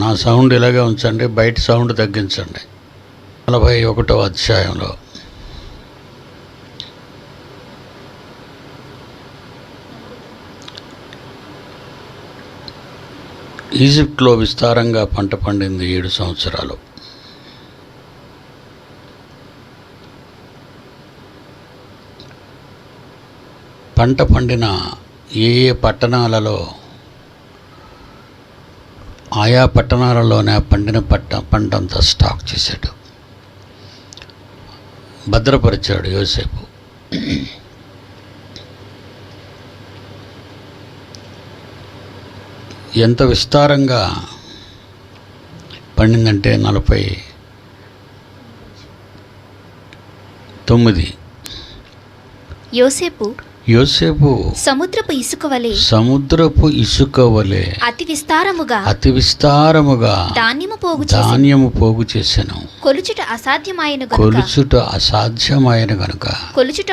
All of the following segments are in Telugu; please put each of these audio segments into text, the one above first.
నా సౌండ్ ఇలాగే ఉంచండి, బయట సౌండ్ తగ్గించండి. 41వ అధ్యాయంలో ఈజిప్ట్లో విస్తారంగా పంట పండింది 7 సంవత్సరాలు. పంట పండిన ఏ పట్టణాలలో ఆయా పట్టణాలలోనే పండిన పంటంతా స్టాక్ చేశాడు, భద్రపరిచాడు యోసేపు. ఎంత విస్తారంగా పండిందంటే 49. యోసేపు సముద్రపు ఇసుక వలె అతి విస్తారముగా ధాన్యము పోగు చేసెను. కొలుచుట అసాధ్యమైన గనుక కొలుచుట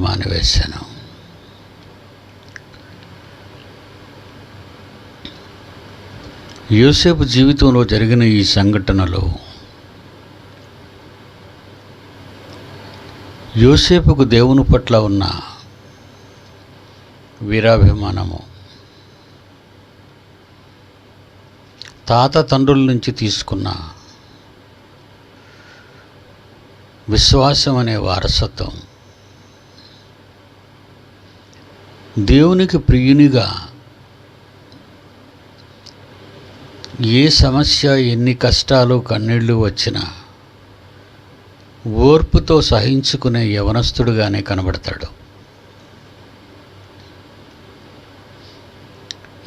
మానివేసెను. యోసేపు జీవితంలో జరిగిన ఈ సంఘటనలు యోసేపుకు దేవుని పట్ల ఉన్న వీరాభిమానము, తండ్రుల నుంచి తీసుకున్న విశ్వాసం అనే వారసత్వం, దేవునికి ప్రియునిగా ఏ సమస్య, ఎన్ని కష్టాలు, కన్నీళ్ళు వచ్చినా ఓర్పుతో సహించుకునే యవనస్తుడుగానే కనబడతాడు.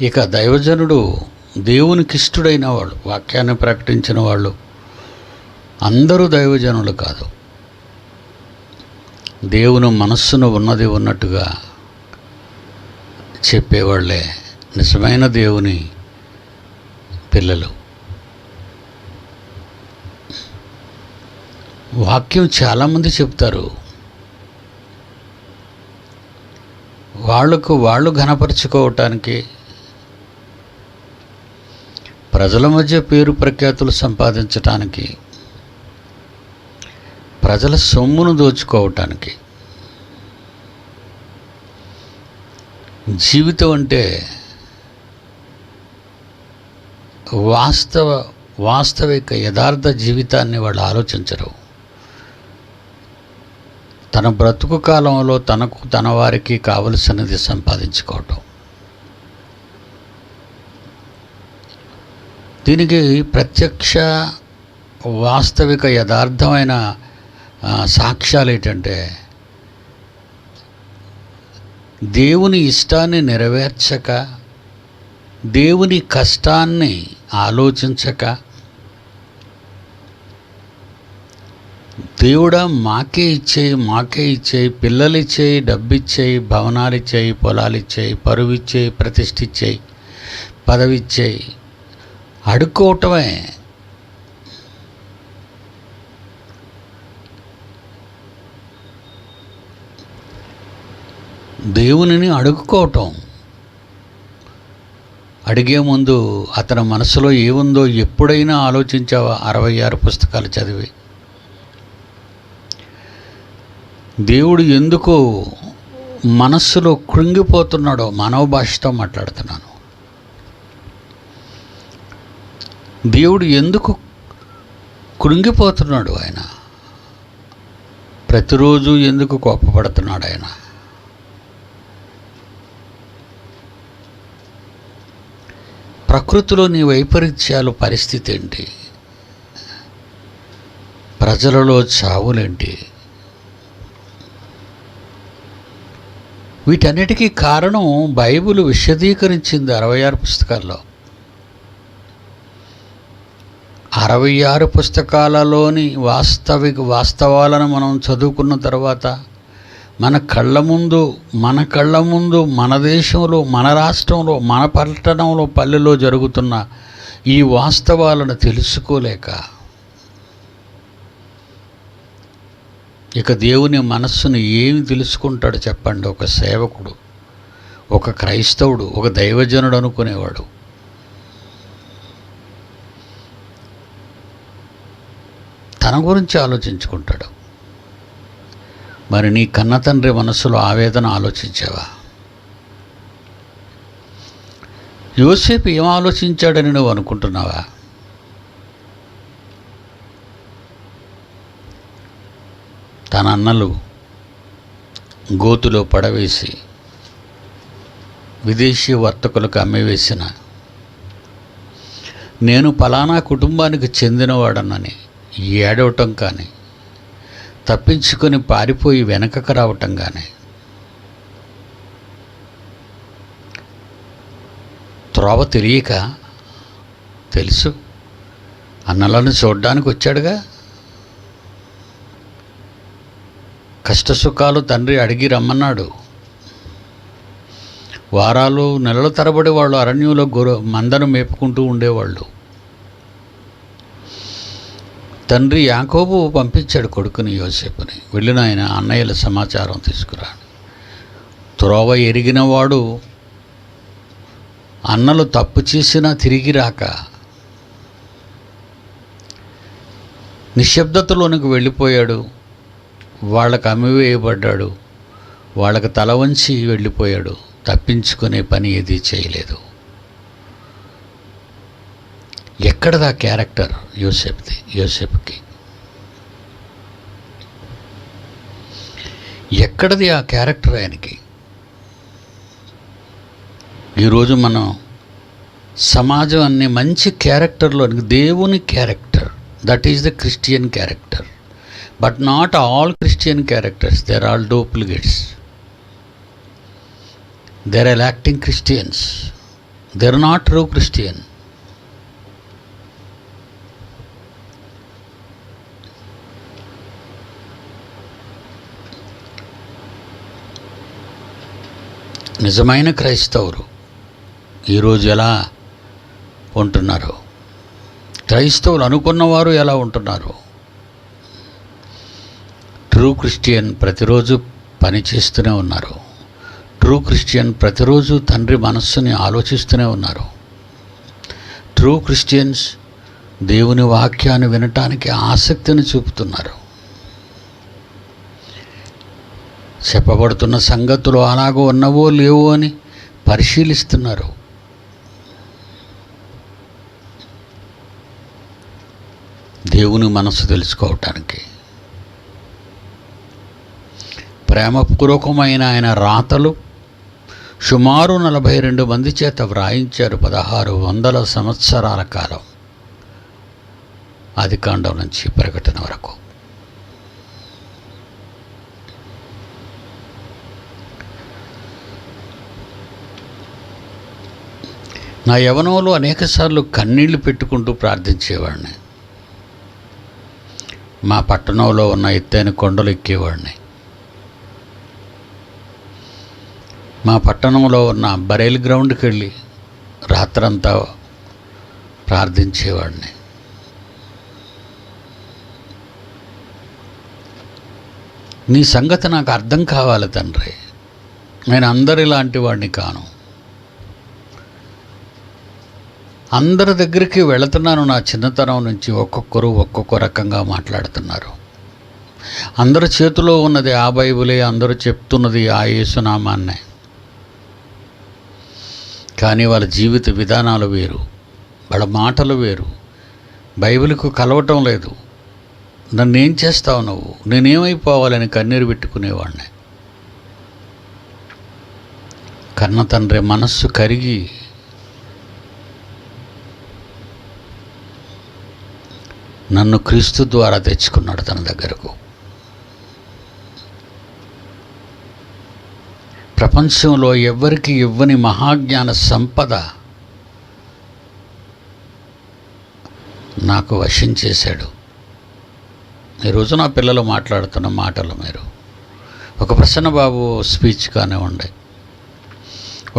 ఇక దైవజనుడు, దేవునికిష్టుడైన వాళ్ళు, వాక్యాన్ని ప్రకటించిన వాళ్ళు అందరూ దైవజనులు కాదు. దేవుని మనస్సును ఉన్నది ఉన్నట్టుగా చెప్పేవాళ్లే నిజమైన దేవుని పిల్లలు. వాక్యం చాలామంది చెప్తారు, వాళ్ళు ఘనపరుచుకోవటానికి, ప్రజల మధ్య పేరు ప్రఖ్యాతులు సంపాదించటానికి, ప్రజల సొమ్మును దోచుకోవటానికి. జీవితం అంటే వాస్తవిక యథార్థ జీవితాన్ని వాళ్ళు ఆలోచించరు. తన బ్రతుకు కాలంలో తన వారికి కావలసినది సంపాదించుకోవటం. దీనికి ప్రత్యక్ష వాస్తవిక యథార్థమైన సాక్ష్యాలు ఏంటంటే, దేవుని ఇష్టాన్ని నెరవేర్చక, దేవుని కష్టాన్ని ఆలోచించక, దేవుడా మాకే ఇచ్చేయి, పిల్లలిచ్చేయి, డబ్బిచ్చేయి, భవనాలిచ్చేయి, పొలాలిచ్చేయి, పరువిచ్చేయి, ప్రతిష్ఠిచ్చేయి, పదవిచ్చేయి అడుక్కోవటమే. దేవునిని అడుక్కోవటం. అడిగే ముందు అతని మనసులో ఏముందో ఎప్పుడైనా ఆలోచించావా? 66 పుస్తకాలు చదివి దేవుడు ఎందుకు మనస్సులో కృంగిపోతున్నాడో, మానవ భాషతో మాట్లాడుతున్నాను, దేవుడు ఎందుకు కృంగిపోతున్నాడు, ఆయన ప్రతిరోజు ఎందుకు కోపపడుతున్నాడు, ఆయన ప్రకృతిలో నీ వైపరీత్యాలు పరిస్థితి ఏంటి, ప్రజలలో చావులేంటి, వీటన్నిటికీ కారణం బైబిల్ విశదీకరించింది 66 పుస్తకాల్లో. 66 పుస్తకాలలోని వాస్తవాలను మనం చదువుకున్న తర్వాత మన కళ్ళ ముందు మన దేశంలో, మన రాష్ట్రంలో, మన పట్టణంలో, పల్లెలో జరుగుతున్న ఈ వాస్తవాలను తెలుసుకోలేక ఇక దేవుని మనస్సును ఏమి తెలుసుకుంటాడు చెప్పండి? ఒక సేవకుడు, ఒక క్రైస్తవుడు, ఒక దైవజనుడు అనుకునేవాడు. తన గురించి ఆలోచించుకుంటాడు. మరి నీ కన్న తండ్రి మనసులో ఆవేదన ఆలోచించావా? యోసేపు ఏం ఆలోచించాడని నువ్వు అనుకుంటున్నావా? తన అన్నలు గోతులో పడవేసి విదేశీ వర్తకులకు అమ్మివేసిన, నేను పలానా కుటుంబానికి చెందినవాడనని ఏడవటం కానీ, తప్పించుకొని పారిపోయి వెనకకు రావటం కానీ, త్రోవ తెలియక, తెలుసు అన్నలను చూడ్డానికి వచ్చాడుగా, కష్టసుఖాలు తండ్రి అడిగి రమ్మన్నాడు. వారాలు నెలల తరబడి వాళ్ళు అరణ్యంలో మందను మేపుకుంటూ ఉండేవాళ్ళు. తండ్రి యాకోబు పంపించాడు కొడుకుని యోసేపుని, వెళ్ళిన ఆయన అన్నయ్యల సమాచారం తీసుకురా. త్రోవ ఎరిగినవాడు అన్నలు తప్పు చేసినా తిరిగి రాక నిశ్శబ్దతలోనికి వెళ్ళిపోయాడు. వాళ్ళకు అమ్మివేయబడ్డాడు. వాళ్ళకు తల వంచి వెళ్ళిపోయాడు. తప్పించుకునే పని ఏదీ చేయలేదు. ఎక్కడది ఆ క్యారెక్టర్ యోసేపుకి? ఎక్కడది ఆ క్యారెక్టర్ ఆయనకి? ఈరోజు మనం సమాజం అన్ని మంచి క్యారెక్టర్లో దేవుని character, that is the Christian character. But not all Christian characters, they are all duplicates. They are acting Christians. They are not true Christian. నిజమైన క్రైస్తవులు ఈరోజు ఎలా ఉంటున్నారు? క్రైస్తవులు అనుకున్నవారు ఎలా ఉంటున్నారు? ట్రూ క్రిస్టియన్ ప్రతిరోజు పనిచేస్తూనే ఉన్నారు. ట్రూ క్రిస్టియన్ ప్రతిరోజు తండ్రి మనస్సుని ఆలోచిస్తూనే ఉన్నారు. ట్రూ క్రిస్టియన్స్ దేవుని వాక్యాన్ని వినటానికి ఆసక్తిని చూపుతున్నారు. చెప్పబడుతున్న సంగతులు అలాగో ఉన్నవో లేవో అని పరిశీలిస్తున్నారు. దేవుని మనస్సు తెలుసుకోవటానికి ప్రేమపూర్వకమైన ఆయన రాతలు సుమారు 42 మంది చేత వ్రాయించారు. 1600 సంవత్సరాల కాలం, ఆదికాండం నుంచి ప్రకటన వరకు. నా యవ్వనంలో అనేకసార్లు కన్నీళ్లు పెట్టుకుంటూ ప్రార్థించేవాడిని. మా పట్టణంలో ఉన్న ఎత్తైన కొండలు ఎక్కేవాడిని. మా పట్టణంలో ఉన్న బరేల్ గ్రౌండ్కి వెళ్ళి రాత్రంతా ప్రార్థించేవాడిని. నీ సంగతి నాకు అర్థం కావాలి తండ్రి. నేను అందరిలాంటి వాడిని కాను. అందరి దగ్గరికి వెళుతున్నాను. నా చిన్నతనం నుంచి ఒక్కొక్కరు ఒక్కొక్క రకంగా మాట్లాడుతున్నారు. అందరి చేతిలో ఉన్నది ఆ బైబిలే, అందరూ చెప్తున్నది ఆ యేసునామాన్నే. కానీ వాళ్ళ జీవిత విధానాలు వేరు, వాళ్ళ మాటలు వేరు. బైబిల్కు కలవటం లేదు. నన్నేం చేస్తావు నువ్వు, నేనేమైపోవాలని కన్నీరు పెట్టుకునేవాడిని. కన్న తండ్రి మనస్సు కరిగి నన్ను క్రీస్తు ద్వారా తెచ్చుకున్నాడు తన దగ్గరకు. ప్రపంచంలో ఎవ్వరికి ఇవ్వని మహాజ్ఞాన సంపద నాకు వశం చేశాడు. ఈరోజు నా పిల్లలు మాట్లాడుతున్న మాటలు మీరు ఒక ప్రసన్నబాబు స్పీచ్ కానివ్వండి,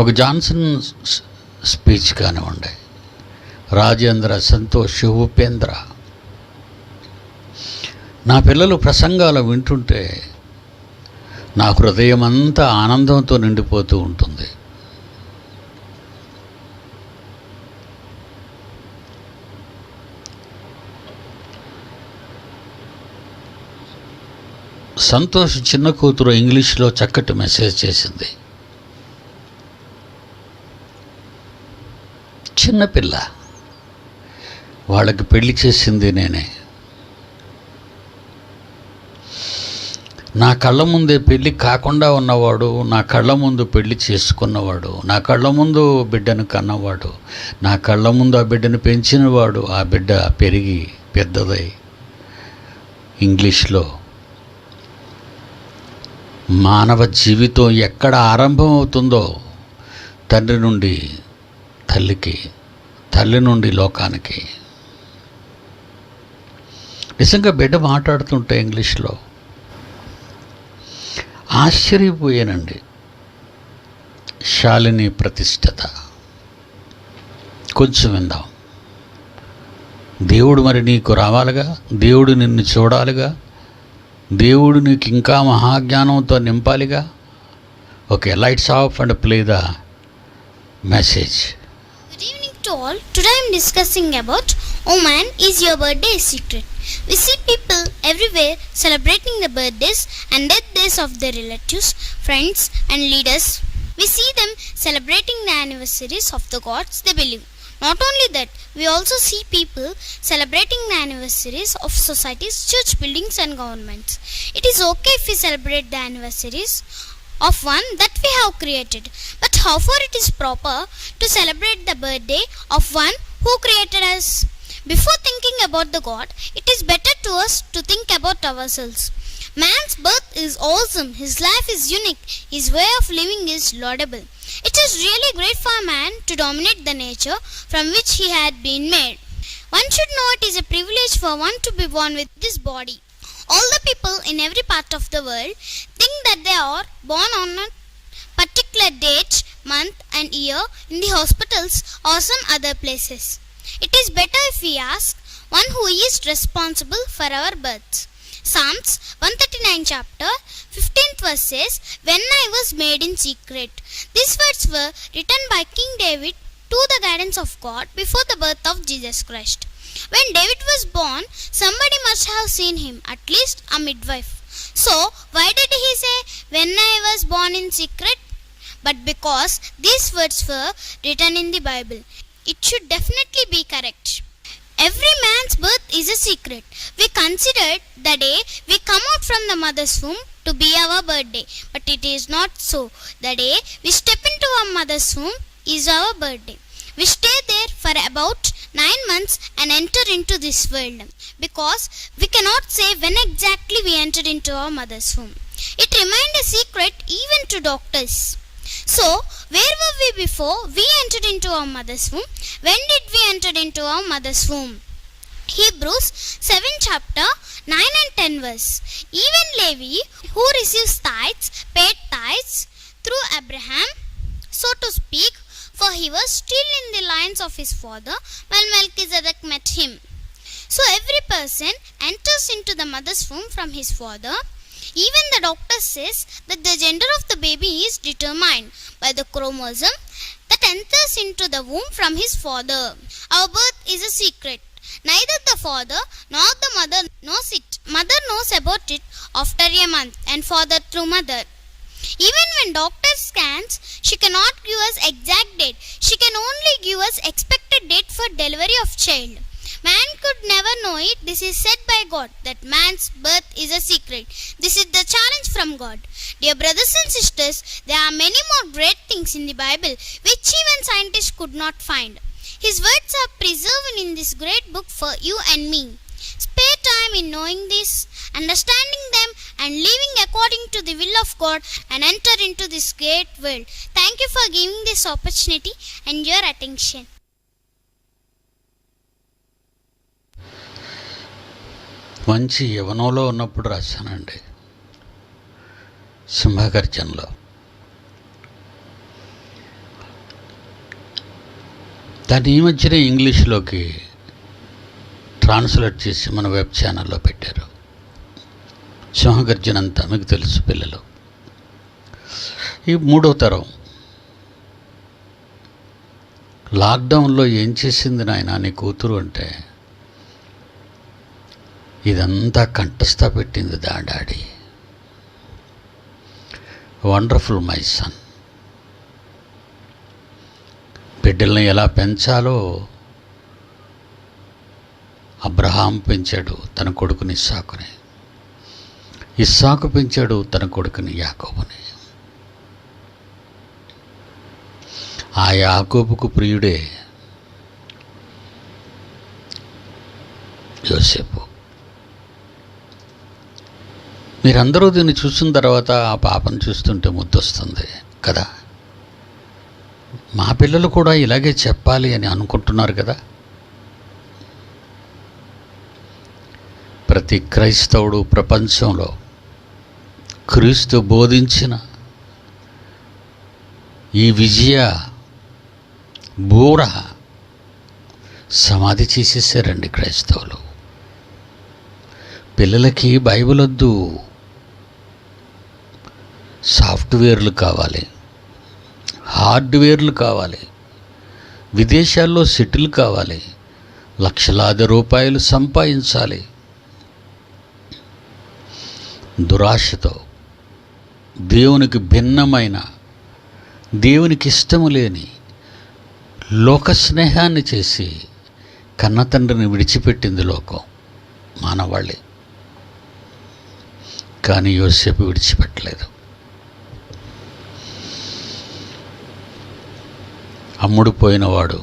ఒక జాన్సన్ స్పీచ్ కానివ్వండి, రాజేంద్ర, సంతోష్, ఉపేంద్ర, నా పిల్లలు ప్రసంగాలు వింటుంటే నా హృదయం అంతా ఆనందంతో నిండిపోతూ ఉంటుంది. సంతోష్ చిన్న కూతురు ఇంగ్లీష్లో చక్కటి మెసేజ్ చేసింది. చిన్నపిల్ల, వాళ్ళకి పెళ్లి చేసింది నేనే. నా కళ్ళ ముందే పెళ్ళి కాకుండా ఉన్నవాడు, నా కళ్ళ ముందు పెళ్లి చేసుకున్నవాడు, నా కళ్ళ ముందు బిడ్డను కన్నవాడు, నా కళ్ళ ముందు ఆ బిడ్డను పెంచినవాడు, ఆ బిడ్డ పెరిగి పెద్దదై ఇంగ్లీష్లో మానవ జీవితం ఎక్కడ ఆరంభం అవుతుందో తండ్రి నుండి తల్లికి, తల్లి నుండి లోకానికి. నిజంగా బిడ్డ మాట్లాడుతుంటే ఇంగ్లీష్లో ఆశ్చర్యపోయానండి. శాలిని ప్రతిష్టత. కొంచెం విందాం. దేవుడు మరి నీకు రావాలిగా, దేవుడు నిన్ను చూడాలిగా, దేవుడు నీకు ఇంకా మహాజ్ఞానంతో నింపాలిగా. Okay, lights off and play the message. Good evening to all. Today I am discussing about "Oh man, is your birthday a secret?" We see people everywhere celebrating the birthdays and death days of their relatives, friends and leaders. We see them celebrating the anniversaries of the gods they believe. Not only that, we also see people celebrating the anniversaries of societies, church buildings and governments. It is okay if we celebrate the anniversaries of one that we have created, but how far it is proper to celebrate the birthday of one who created us? Before thinking about the God, it is better to us to think about ourselves. Man's birth is awesome, his life is unique, his way of living is laudable. It is really great for a man to dominate the nature from which he had been made. One should know it is a privilege for one to be born with this body. All the people in every part of the world think that they are born on a particular date, month and year in the hospitals or some other places. It is better if we ask one who is responsible for our births. Psalms 139 chapter 15th verse says, "When I was made in secret." These words were written by King David to the guidance of God before the birth of Jesus Christ. When David was born, somebody must have seen him, at least a midwife. So, why did he say, "When I was born in secret"? But because these words were written in the Bible, it should definitely be correct. Every man's birth is a secret. We considered the day we come out from the mother's womb to be our birthday, but it is not so. The day we step into our mother's womb is our birthday. We stay there for about 9 months and enter into this world, because we cannot say when exactly we entered into our mother's womb. It remained a secret even to doctors. So, where were we before we entered into our mother's womb? When did we enter into our mother's womb? Hebrews 7 chapter 9 and 10 verse. Even Levi, who receives tithes, paid tithes through Abraham, so to speak, for he was still in the lines of his father while Melchizedek met him. So every person enters into the mother's womb from his father. Even the doctor says that the gender of the baby is determined by the chromosome that enters into the womb from his father. Our birth is a secret. Neither the father nor the mother knows it. Mother knows about it after a month, and father through mother. Even when doctor scans, she cannot give us exact date. She can only give us expected date for delivery of child. Man could never know it. This is said by God, that man's birth is a secret. This is the challenge from God. Dear brothers and sisters, there are many more great things in the Bible which even scientists could not find. His words are preserved in this great book for you and me. Spare time in knowing this, understanding them, and living according to the will of God, and enter into this great world. Thank you for giving this opportunity and your attention. మంచి యవనంలో ఉన్నప్పుడు రాశానండి, సింహగర్జనలో. దాన్ని ఈ మధ్యనే ఇంగ్లీష్లోకి ట్రాన్స్లేట్ చేసి మన వెబ్ ఛానల్లో పెట్టారు. సింహగర్జన అంతా మీకు తెలుసు పిల్లలు. ఈ 3వ తరం లాక్డౌన్లో ఏం చేసింది నాయన నీ కూతురు అంటే, ఇదంతా కంఠస్థ పెట్టింది డాడీ. Wonderful my son. బిడ్డల్ని ఎలా పెంచాలో అబ్రహాం పెంచాడు తన కొడుకుని ఇస్సాకుని, ఇస్సాకు పెంచాడు తన కొడుకుని యాకోబుని. ఆ యాకోబుకు ప్రియుడే యోసేపు. మీరందరూ దీన్ని చూసిన తర్వాత ఆ పాపను చూస్తుంటే ముద్దొస్తుంది కదా. మా పిల్లలు కూడా ఇలాగే చెప్పాలి అని అనుకుంటున్నారు కదా. ప్రతి క్రైస్తవుడు ప్రపంచంలో క్రీస్తు బోధించిన ఈ విజయ బూర సమాధి చేసేసారండి క్రైస్తవులు. పిల్లలకి బైబిల్ వద్దు, సాఫ్ట్వేర్లు కావాలి, హార్డ్వేర్లు కావాలి, విదేశాల్లో సెటిల్ కావాలి, లక్షలాది రూపాయలు సంపాదించాలి. దురాశతో దేవునికి భిన్నమైన, దేవునికి ఇష్టము లేని లోక స్నేహాన్ని చేసి కన్నతండ్రిని విడిచిపెట్టింది లోకం, మానవాళ్ళే. కానీ యోసేపు విడిచిపెట్టలేదు. అమ్ముడు పోయినవాడు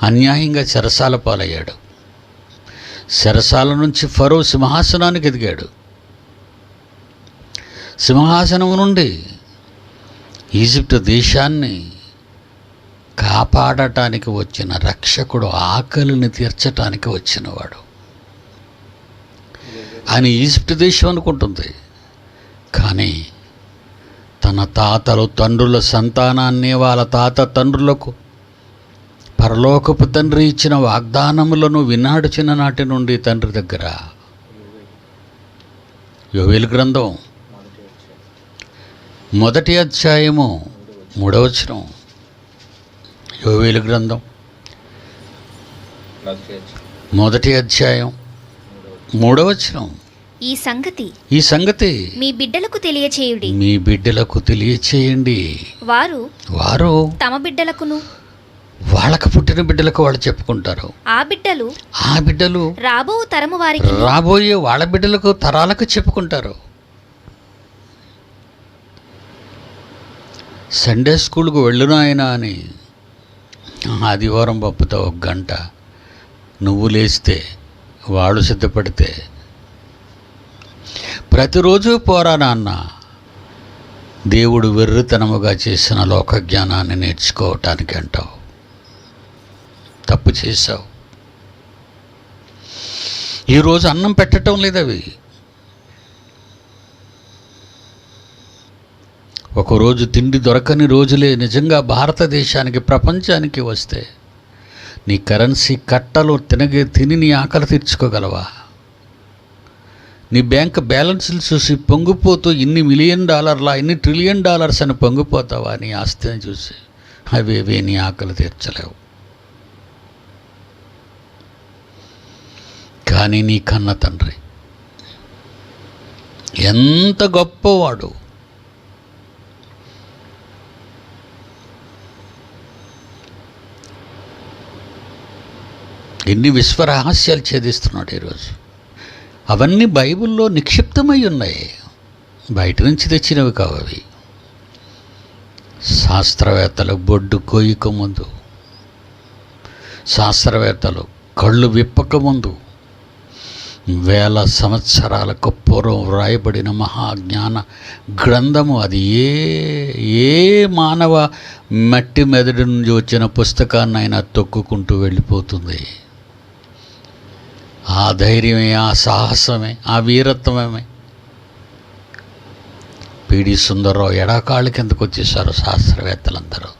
అన్యాయంగా చెరసాల పాలయ్యాడు. చెరసాల నుంచి ఫరో సింహాసనానికి ఎదిగాడు. సింహాసనం నుండి ఈజిప్ట్ దేశాన్ని కాపాడటానికి వచ్చిన రక్షకుడు, ఆకలిని తీర్చటానికి వచ్చినవాడు. ఆయన ఈజిప్ట్ దేశం అనుకుంటుంది, కానీ తన తాతలు తండ్రుల సంతానాన్ని, వాళ్ళ తాత తండ్రులకు పరలోకపు తండ్రి ఇచ్చిన వాగ్దానములను విన్నాడు చిన్ననాటి నుండి తండ్రి దగ్గర. యోవేలు గ్రంథం 1వ అధ్యాయము 3వ వచనం. యోవేలు గ్రంథం 1వ అధ్యాయం 3వ వచనం. ఈ సంగతి మీ బిడ్డలకు తెలియచేయండి. వారు తమ బిడ్డలకును, వాళ్ళకు పుట్టిన బిడ్డలకు వాళ్ళు చెప్పుకుంటారు. ఆ బిడ్డలు రాబోయే వాళ్ళ బిడ్డలకు, తరాలకు చెప్పుకుంటారు. సండే స్కూల్కు వెళ్ళునాయన అని ఆదివారం పంపుతా 1 గంట. నువ్వు లేస్తే, వాళ్ళు సిద్ధపడితే ప్రతిరోజు పోరా నాన్న, దేవుడు వెర్రితనముగా చేసిన లోక జ్ఞానాన్ని నేర్చుకోవటానికి అంటావు. తప్పు చేశావు. ఈరోజు అన్నం పెట్టడం లేదు అవి. ఒకరోజు తిండి దొరకని రోజులే నిజంగా భారతదేశానికి, ప్రపంచానికి వస్తే నీ కరెన్సీ కట్టలు తిని నీ ఆకలి తీర్చుకోగలవా? నీ బ్యాంక్ బ్యాలెన్స్లు చూసి పొంగిపోతూ ఇన్ని $1 మిలియన్, ఇన్ని $1 ట్రిలియన్ అని పొంగిపోతావా? నీ ఆస్తిని చూసి అవేవే నీ ఆకలి తీర్చలేవు. కానీ నీ కన్న తండ్రి ఎంత గొప్పవాడు. ఎన్ని విశ్వరహస్యాలు ఛేదిస్తున్నాడు ఈరోజు. అవన్నీ బైబిల్లో నిక్షిప్తమై ఉన్నాయి, బయట నుంచి తెచ్చినవి కావు అవి. శాస్త్రవేత్తలు బొడ్డు కోయిక ముందు, శాస్త్రవేత్తలు కళ్ళు విప్పకముందు, 1000 సంవత్సరాలకు పూర్వం వ్రాయబడిన మహాజ్ఞాన గ్రంథము అది. ఏ మానవ మట్టి మెదడు నుంచి వచ్చిన పుస్తకాన్నైనా తొక్కుకుంటూ వెళ్ళిపోతుంది. ఆ ధైర్యమే, ఆ సాహసమే, ఆ వీరత్వమే. పిడి సుందరరావు ఎడాకాళ్ళ కిందకు వచ్చేసారు శాస్త్రవేత్తలందరూ.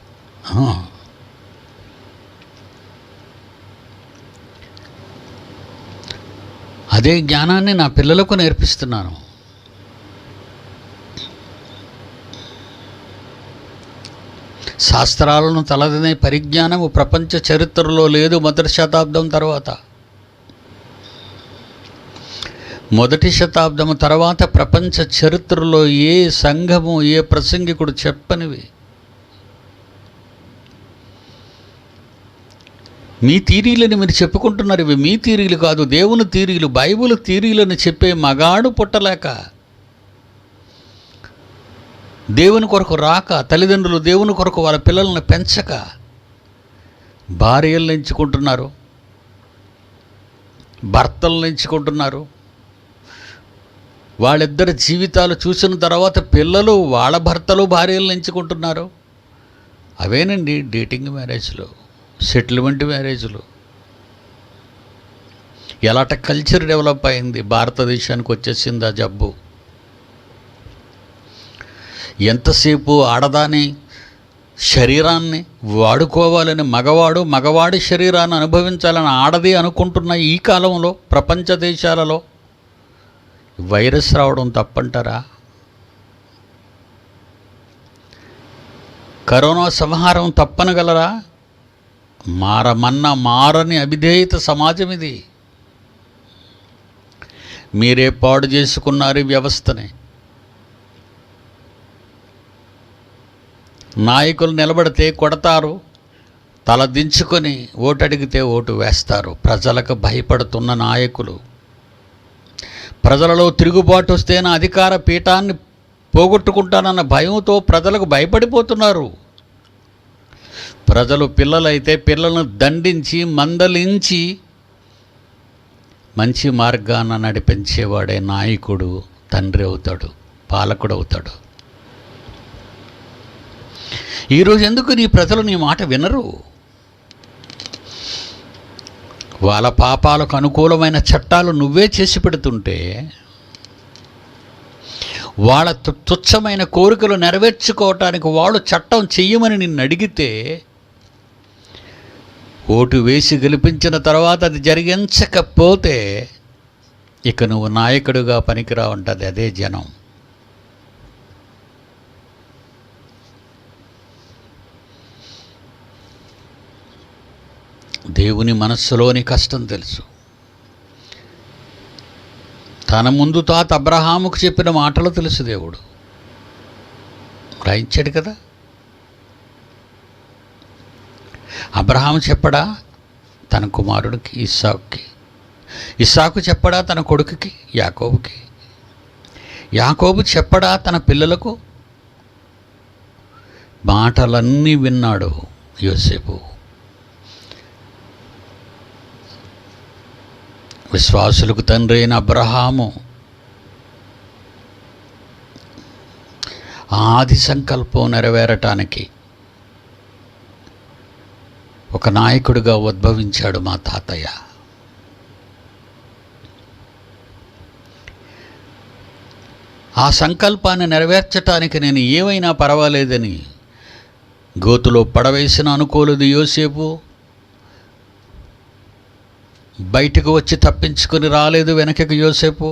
అదే జ్ఞానాన్ని నా పిల్లలకు నేర్పిస్తున్నాను. శాస్త్రాలను తలదనే పరిజ్ఞానము ప్రపంచ చరిత్రలో లేదు. 1వ శతాబ్దం తర్వాత మొదటి శతాబ్దము తర్వాత ప్రపంచ చరిత్రలో ఏ సంఘము, ఏ ప్రసంగికుడు చెప్పనివి. మీ థీరీలని మీరు చెప్పుకుంటున్నారు, ఇవి మీ థీరీలు కాదు, దేవుని థీరీలు, బైబిల్ థీరీలను చెప్పే మగాడు పుట్టలేక, దేవుని కొరకు రాక, తల్లిదండ్రులు దేవుని కొరకు వాళ్ళ పిల్లల్ని పెంచక భార్యలను ఎంచుకుంటున్నారు, భర్తలను ఎంచుకుంటున్నారు. వాళ్ళిద్దరి జీవితాలు చూసిన తర్వాత పిల్లలు వాళ్ళ భర్తలు భార్యలను ఎంచుకుంటున్నారు. అవేనండి డేటింగ్ మ్యారేజ్లు, సెటిల్మెంట్ మ్యారేజ్లు. ఎలాంటి కల్చర్ డెవలప్ అయింది, భారతదేశానికి వచ్చేసింది ఆ జబ్బు. ఎంతసేపు ఆడదాని శరీరాన్ని వాడుకోవాలని మగవాడి శరీరాన్ని అనుభవించాలని ఆడది అనుకుంటున్న ఈ కాలంలో ప్రపంచ దేశాలలో వైరస్ రావడం తప్పంటారా? కరోనా సంహారం తప్పనగలరా? మారని అవిధేయత సమాజం ఇది. మీరే పాడు చేసుకున్నారు ఈ వ్యవస్థని. నాయకులు నిలబడితే కొడతారు, తల దించుకొని ఓటు అడిగితే ఓటు వేస్తారు. ప్రజలకు భయపడుతున్న నాయకులు, ప్రజలలో తిరుగుబాటు వస్తే నా అధికార పీఠాన్ని పోగొట్టుకుంటానన్న భయంతో ప్రజలకు భయపడిపోతున్నారు. ప్రజలు పిల్లలైతే పిల్లలను దండించి మందలించి మంచి మార్గాన నడిపించేవాడే నాయకుడు, తండ్రి అవుతాడు, పాలకుడు అవుతాడు. ఈరోజు ఎందుకు నీ ప్రజలు నీ మాట వినరు? వాళ్ళ పాపాలకు అనుకూలమైన చట్టాలు నువ్వే చేసి పెడుతుంటే, వాళ్ళ తుచ్చమైన కోరికలు నెరవేర్చుకోవటానికి వాళ్ళు చట్టం చెయ్యమని నిన్ను అడిగితే, ఓటు వేసి గెలిపించిన తర్వాత అది జరిగించకపోతే ఇక నువ్వు నాయకుడిగా పనికిరావుంటుంది అదే జనం. దేవుని మనస్సులోని కష్టం తెలుసు. తన ముందు తాత అబ్రహాముకు చెప్పిన మాటలు తెలుసు. దేవుడు రాయించాడు కదా. అబ్రహాము చెప్పడా తన కుమారుడికి ఇస్సాకుకి, ఇస్సాకు చెప్పడా తన కొడుకుకి యాకోబుకి, యాకోబు చెప్పడా తన పిల్లలకు? మాటలన్నీ విన్నాడు యోసేపు. విశ్వాసులకు తండ్రి అయిన అబ్రహాము ఆది సంకల్పం నెరవేరటానికి ఒక నాయకుడిగా ఉద్భవించాడు మా తాతయ్య. ఆ సంకల్పాన్ని నెరవేర్చటానికి నేను ఏమైనా పర్వాలేదని గోతులో పడవేసిన అనుకోలేదు యోసేపు. బయటకు వచ్చి తప్పించుకొని రాలేదు వెనకకి యోసేపు.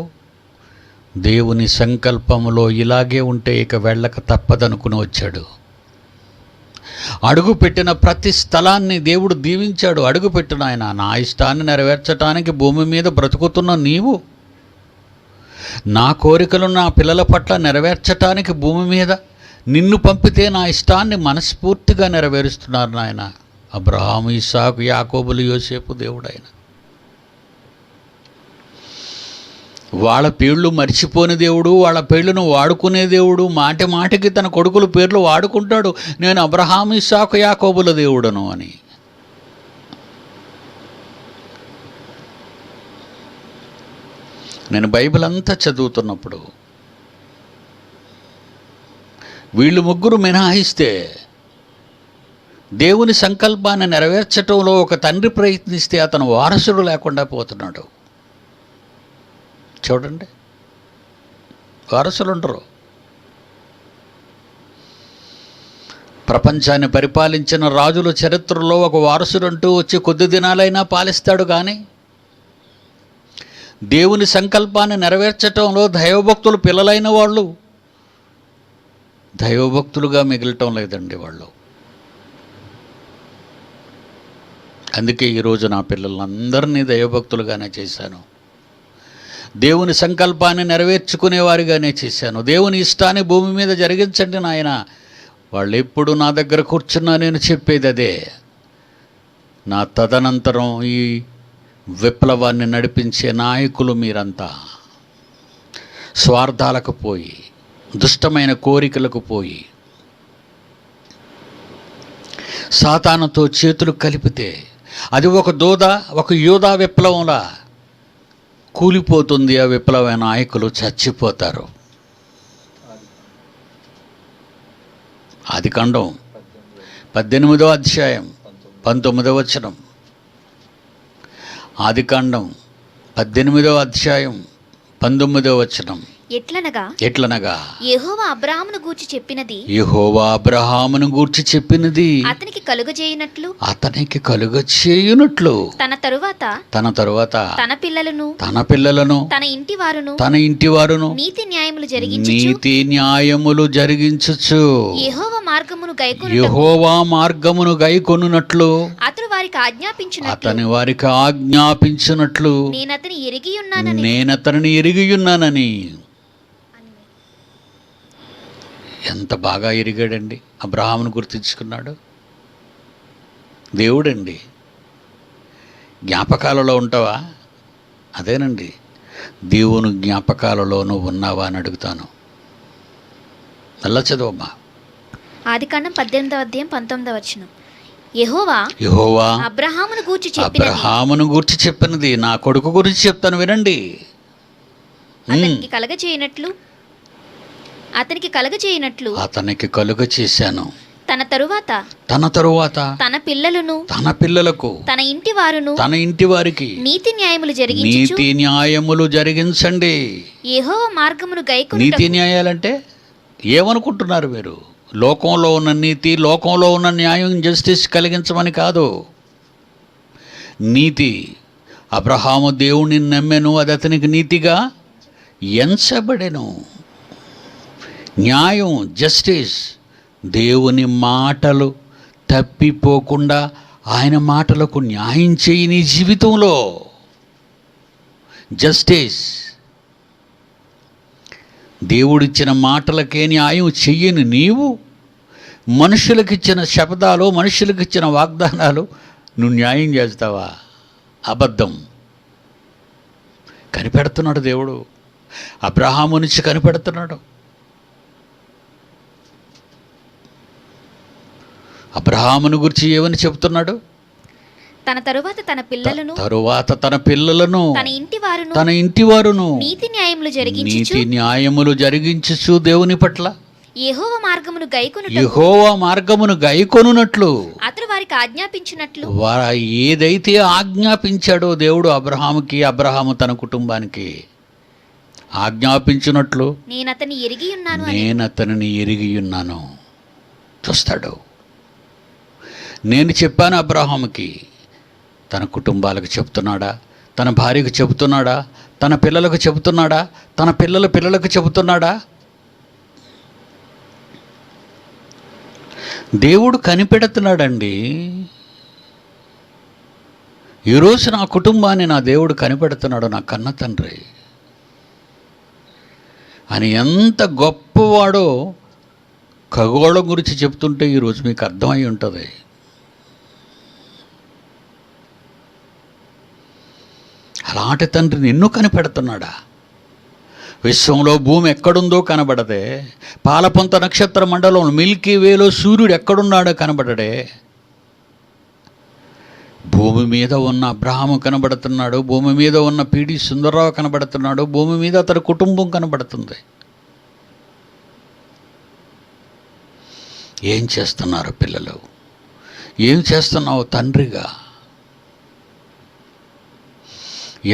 దేవుని సంకల్పములో ఇలాగే ఉంటే ఇక వెళ్ళక తప్పదనుకుని వచ్చాడు. అడుగుపెట్టిన ప్రతి స్థలాన్ని దేవుడు దీవించాడు. అడుగుపెట్టిన ఆయన, నా ఇష్టాన్ని నెరవేర్చడానికి భూమి మీద బ్రతుకుతున్న నీవు, నా కోరికలు నా పిల్లల పట్ల నెరవేర్చటానికి భూమి మీద నిన్ను పంపితే నా ఇష్టాన్ని మనస్ఫూర్తిగా నెరవేరుస్తున్నారు నాయన. అబ్రహాము, ఇస్సాకు, యాకోబులు, యోసేపు దేవుడైన. వాళ్ళ పేర్లు మర్చిపోని దేవుడు, వాళ్ళ పేర్లను వాడుకునే దేవుడు. మాటి మాటికి తన కొడుకుల పేర్లు వాడుకుంటాడు. నేను అబ్రహాము, ఇస్సాకు, యాకోబుల దేవుడను అని. నేను బైబిల్ అంతా చదువుతున్నప్పుడు వీళ్ళు ముగ్గురు మినహాయిస్తే దేవుని సంకల్పాన్ని నెరవేర్చడంలో ఒక తండ్రి ప్రయత్నిస్తే అతను వారసుడు లేకుండా పోతున్నాడు. చూడండి, వారసులు ఉండరు. ప్రపంచాన్ని పరిపాలించిన రాజుల చరిత్రలో ఒక వారసుడు అంటూ వచ్చి కొద్ది దినాలైనా పాలిస్తాడు. కానీ దేవుని సంకల్పాన్ని నెరవేర్చటంలో దైవభక్తులు పిల్లలైన వాళ్ళు దైవభక్తులుగా మిగలటం లేదండి వాళ్ళు. అందుకే ఈరోజు నా పిల్లలందరినీ దైవభక్తులుగానే చేశాను. దేవుని సంకల్పాన్ని నెరవేర్చుకునేవారిగానే చేశాను. దేవుని ఇష్టాన్ని భూమి మీద జరిగించండి నాయన. వాళ్ళు ఎప్పుడు నా దగ్గర కూర్చున్నా నేను చెప్పేది అదే. నా తదనంతరం ఈ విప్లవాన్ని నడిపించే నాయకులు మీరంతా స్వార్థాలకు పోయి, దుష్టమైన కోరికలకు పోయి, సాతానుతో చేతులు కలిపితే అది ఒక యూదా విప్లవంలా కూలిపోతుంది. ఆ విప్లవ నాయకులు చచ్చిపోతారు. ఆదికాండం 18వ అధ్యాయం 19వ వచనం. ఆదికాండం 18వ అధ్యాయం 19వ వచనం. ఎట్లనగా యెహోవా అబ్రహామును గూర్చి చెప్పినది అతనికి కలుగచేయునట్లు తన తరువాత తన పిల్లలను తన ఇంటివారును నీతి న్యాయములు జరిగించుచు యెహోవా మార్గమును గైకొనున్నట్లు అతని వారికి ఆజ్ఞాపించినట్లు నేనతనిని ఎరిగియున్నానని. ఎంత బాగా ఎరిగాడండి, అబ్రహామును గుర్తించుకున్నాడు. దేవుడండి. జ్ఞాపకాలలో ఉంటావా? అదేనండి, దేవుని జ్ఞాపకాలలో నువ్వు ఉన్నావా అని అడుగుతాను. నల్ల చదువమ్మా. ఆదికాండం 18వ అధ్యాయం 19వ వచనం. యెహోవా అబ్రహామును గూర్చి చెప్పినది నా కొడుకు గురించి చెప్తాను, వినండి. అతనికి కలుగ చేశాను. తన తరువాత తన పిల్లలకు తన ఇంటి వారికి నీతి న్యాయములు జరిగించండి. యెహోవా మార్గమును గైకొనుటకు. నీతి న్యాయాలంటే ఏమనుకుంటున్నారు మీరు? లోకంలో ఉన్న నీతి, లోకంలో ఉన్న న్యాయం, జస్టిస్ కలిగించమని కాదు. నీతి, అబ్రహాము దేవుణ్ణి నమ్మెను, అది అతనికి నీతిగా ఎంచబడెను. న్యాయం, జస్టిస్, దేవుని మాటలు తప్పిపోకుండా ఆయన మాటలకు న్యాయం చేయి నీ జీవితంలో. జస్టిస్, దేవుడిచ్చిన మాటలకే న్యాయం చెయ్యని నీవు మనుషులకిచ్చిన శబ్దాలు, మనుషులకిచ్చిన వాగ్దానాలు నువ్వు న్యాయం చేస్తావా? అబద్ధం. కనిపెడుతున్నాడు దేవుడు, అబ్రహాము నుంచి కనిపెడుతున్నాడు. అబ్రహామును గురించి ఏమని చెప్తున్నాడు? తన తరువాత తన పిల్లలను తన ఇంటివారును నీతి న్యాయములు జరిగించుచు దేవుని పట్ల యెహోవా మార్గమును గైకొనున్నట్లు అతడు వారికి ఆజ్ఞాపించినట్లు. ఏదైతే ఆజ్ఞాపించాడో దేవుడు అబ్రహాముకి, అబ్రహాము తన కుటుంబానికి ఆజ్ఞాపించినట్లు నేనతనిని ఎరిగి ఉన్నాను. చూస్తాడు. నేను చెప్పాను అబ్రహాముకి, తన కుటుంబాలకు చెప్తున్నాడా? తన భార్యకు చెబుతున్నాడా? తన పిల్లలకు చెబుతున్నాడా? తన పిల్లలకు చెబుతున్నాడా? దేవుడు కనిపెడుతున్నాడండి. ఈరోజు నా కుటుంబాన్ని నా దేవుడు కనిపెడుతున్నాడు, నా కన్న తండ్రి అని. ఎంత గొప్పవాడో ఖగోళం గురించి చెప్తుంటే ఈరోజు మీకు అర్థమై ఉంటుంది. అలాంటి తండ్రి నిన్ను కనిపెడుతున్నాడా? విశ్వంలో భూమి ఎక్కడుందో కనబడదే, పాలపొంత నక్షత్ర మండలం మిల్కీ వేలో సూర్యుడు ఎక్కడున్నాడో కనబడడే. భూమి మీద ఉన్న అబ్రహాము కనబడుతున్నాడు, భూమి మీద ఉన్న పిడి సుందరరావు కనబడుతున్నాడు, భూమి మీద అతని కుటుంబం కనబడుతుంది. ఏం చేస్తున్నారు పిల్లలు? ఏం చేస్తున్నావు తండ్రిగా?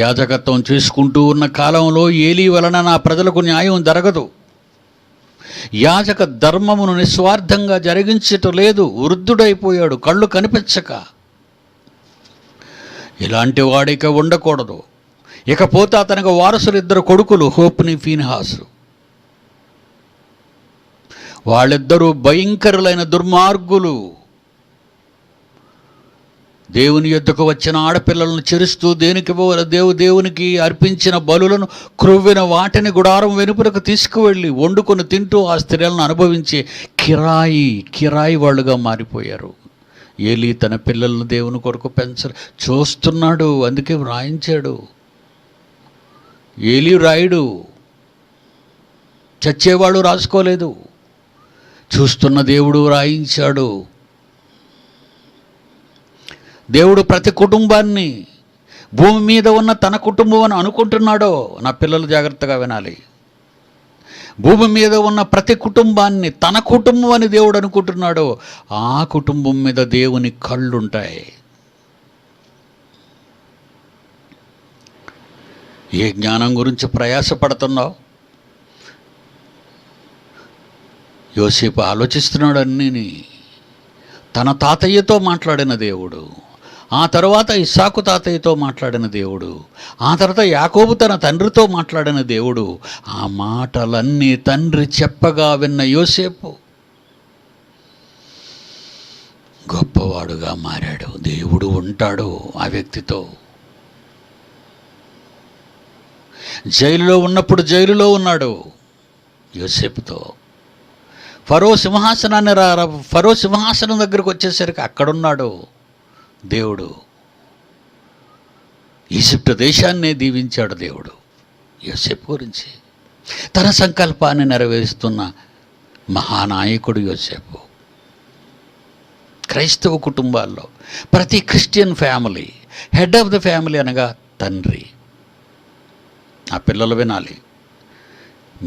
యాజకత్వం చేసుకుంటూ ఉన్న కాలంలో ఏలీ వలన నా ప్రజలకు న్యాయం జరగదు. యాజక ధర్మమును నిస్వార్థంగా జరిగించటం లేదు. వృద్ధుడైపోయాడు, కళ్ళు కనిపించక. ఇలాంటి వాడిక ఉండకూడదు. ఇకపోతే అతనికి వారసులు 2 కొడుకులు, హోప్ని, ఫీన్హాసు. వాళ్ళిద్దరూ భయంకరులైన దుర్మార్గులు. దేవుని యొద్దకు వచ్చిన ఆడపిల్లలను చెరుస్తూ దేవునికి అర్పించిన బలులను క్రొవ్విన వాటిని గుడారం వెనుపులకు తీసుకువెళ్ళి వండుకొని తింటూ ఆ స్త్రీలను అనుభవించి కిరాయి వాళ్ళుగా మారిపోయారు. ఏలీ తన పిల్లలను దేవుని కొరకు చూస్తున్నాడు, అందుకే వ్రాయించాడు. ఏలీ రాయుడు, చచ్చేవాడు రాసుకోలేదు, చూస్తున్న దేవుడు రాయించాడు. దేవుడు ప్రతి కుటుంబాన్ని భూమి మీద ఉన్న తన కుటుంబం అని అనుకుంటున్నాడో, నా పిల్లలు జాగ్రత్తగా వినాలి, భూమి మీద ఉన్న ప్రతి కుటుంబాన్ని తన కుటుంబం అని దేవుడు అనుకుంటున్నాడో ఆ కుటుంబం మీద దేవుని కళ్ళుంటాయి. ఏ జ్ఞానం గురించి ప్రయాసపడుతున్నావు? యోసేపు ఆలోచిస్తున్నాడు అన్నీని. తన తాతయ్యతో మాట్లాడిన దేవుడు, ఆ తర్వాత ఇస్సాకు తాతయ్యతో మాట్లాడిన దేవుడు, ఆ తర్వాత యాకోబు తన తండ్రితో మాట్లాడిన దేవుడు. ఆ మాటలన్నీ తండ్రి చెప్పగా విన్న యోసేపు గొప్పవాడుగా మారాడు. దేవుడు ఉంటాడు ఆ వ్యక్తితో. జైలులో ఉన్నప్పుడు జైలులో ఉన్నాడు యోసేపుతో. ఫరో సింహాసనం దగ్గరకు వచ్చేసరికి అక్కడున్నాడు దేవుడు. ఈజిప్టు దేశాన్నే దీవించాడు దేవుడు యోసేపు గురించి. తన సంకల్పాన్ని నెరవేరుస్తున్న మహానాయకుడు యోసేపు. క్రైస్తవ కుటుంబాల్లో ప్రతి Christian family head of the family అనగా తండ్రి. ఆ పిల్లలు వినాలి,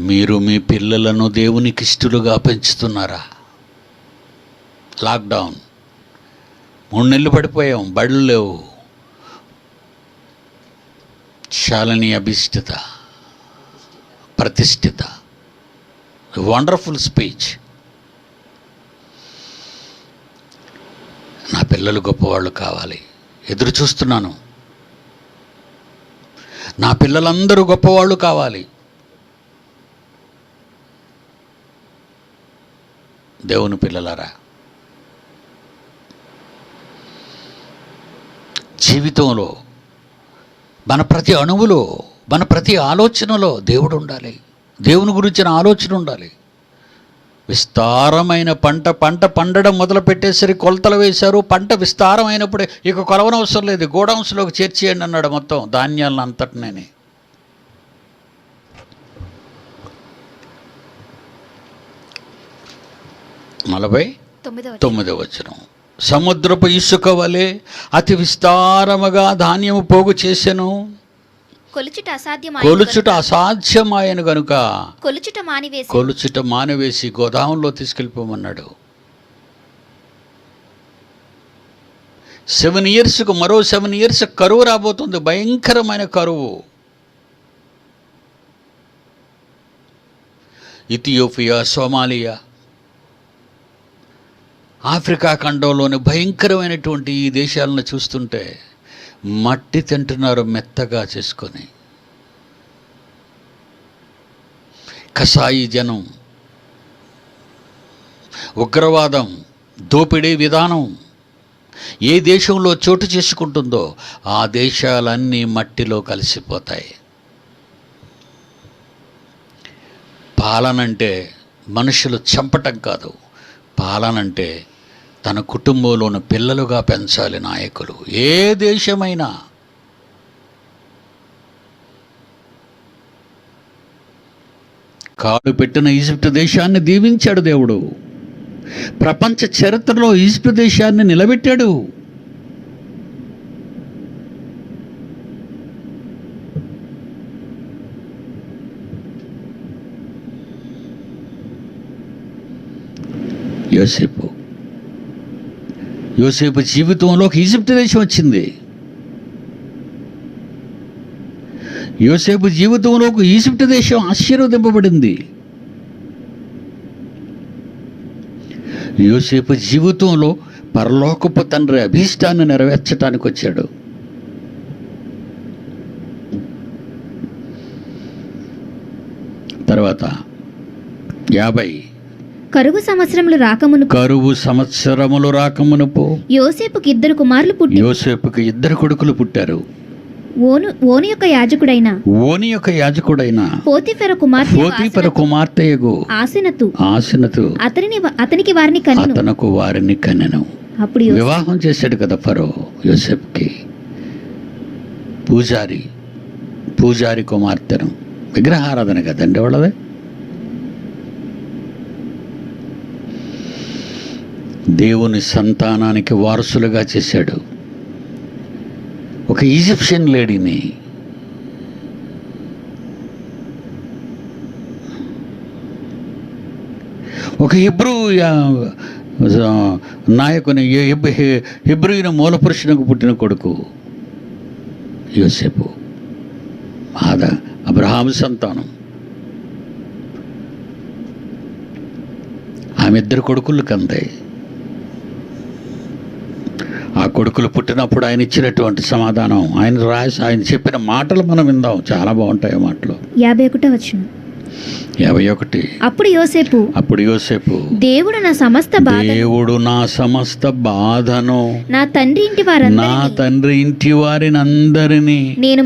మీరు మీ పిల్లలను దేవునికి ఇష్టలుగా పెంచుతున్నారా? లాక్డౌన్ 3 నెలలు పడిపోయాం, బడులు లేవు. శాలిని అభిష్టిత ప్రతిష్ఠిత, వండర్ఫుల్ స్పీచ్. నా పిల్లలు గొప్పవాళ్ళు కావాలి, ఎదురు చూస్తున్నాను. నా పిల్లలందరూ గొప్పవాళ్ళు కావాలి. దేవుని పిల్లలారా, జీవితంలో మన ప్రతి అణువులో, మన ప్రతి ఆలోచనలో దేవుడు ఉండాలి. దేవుని గురించిన ఆలోచన ఉండాలి. విస్తారమైన పంట పండడం మొదలు పెట్టేసరికి కొలతలు వేశారు. పంట విస్తారమైనప్పుడే ఇక కొలవనవసరం లేదు, గోడౌన్స్లోకి చేర్చేయండి అన్నాడు మొత్తం ధాన్యాలను అంతటినే. నలభై 9వ వచనం. సముద్రపు ఇసుక వలె అతి విస్తారముగా ధాన్యము పోగు చేసెను, కొలుచుట అసాధ్యమాయను గనుక కొలుచుట మానివేసి గోదాములో తీసుకెళ్ళిపోమన్నాడు. 7 ఇయర్స్కు మరో 7 ఇయర్స్ కరువు రాబోతుంది, భయంకరమైన కరువు. ఇథియోపియా, సోమాలియా, ఆఫ్రికా ఖండంలోని భయంకరమైనటువంటి ఈ దేశాలను చూస్తుంటే మట్టి తింటున్నారు మెత్తగా చేసుకొని. కసాయి జనం, ఉగ్రవాదం, దోపిడీ విధానం ఏ దేశంలో చోటు చేసుకుంటుందో ఆ దేశాలన్నీ మట్టిలో కలిసిపోతాయి. పాలనంటే మనుషులు చంపటం కాదు, పాలనంటే తన కుటుంబంలోని పిల్లలుగా పెంచాలి నాయకులు. ఏ దేశమైనా కాడు పెట్టిన ఈజిప్టు దేశాన్ని దీవించాడు దేవుడు. ప్రపంచ చరిత్రలో ఈజిప్టు దేశాన్ని నిలబెట్టాడు. యోసేపు జీవితంలోకి ఈజిప్టు దేశం వచ్చింది. యోసేపు జీవితంలోకి ఈజిప్టు దేశం ఆశీర్వదింపబడింది. యోసేపు జీవితంలో పరలోకపు తండ్రి అభీష్టాన్ని నెరవేర్చడానికి వచ్చాడు. తర్వాత కరువు సంవత్సరములు రాకమునుపు యోసేపుకి 2 కుమారులు పుట్టి యోసేపుకి 2 కొడుకులు పుట్టారు. ఓను యొక్క యాజకుడైన పోతీఫెర కుమార్తెయగు ఆసెనతు అతనికి వారిని కనెను. అప్పుడు వివాహం చేశాడు కదా ఫరో యోసేపుకి. పూజారి కుమార్తెను. విగ్రహారాధన కదండి వాళ్ళది. దేవుని సంతానానికి వారసులుగా చేశాడు. ఒక ఈజిప్షియన్ లేడీని ఒక హిబ్రూ నాయకుని హిబ్రూయిన మూల పురుషునికి పుట్టిన కొడుకు యోసేపు. అబ్రహాము సంతానం. ఆమె 2 కొడుకులు కందాయి. ఆ కొడుకులు పుట్టినప్పుడు ఆయన ఇచ్చినటువంటి సమాధానం, ఆయన చెప్పిన మాటలు మనం విందాం. చాలా బాగుంటాయి మాటలు. 51వ వచనం. 51. అప్పుడు యోసేపు దేవుడు నా సమస్త బాధను నా తండ్రి ఇంటి వారిని అందరినీ నేను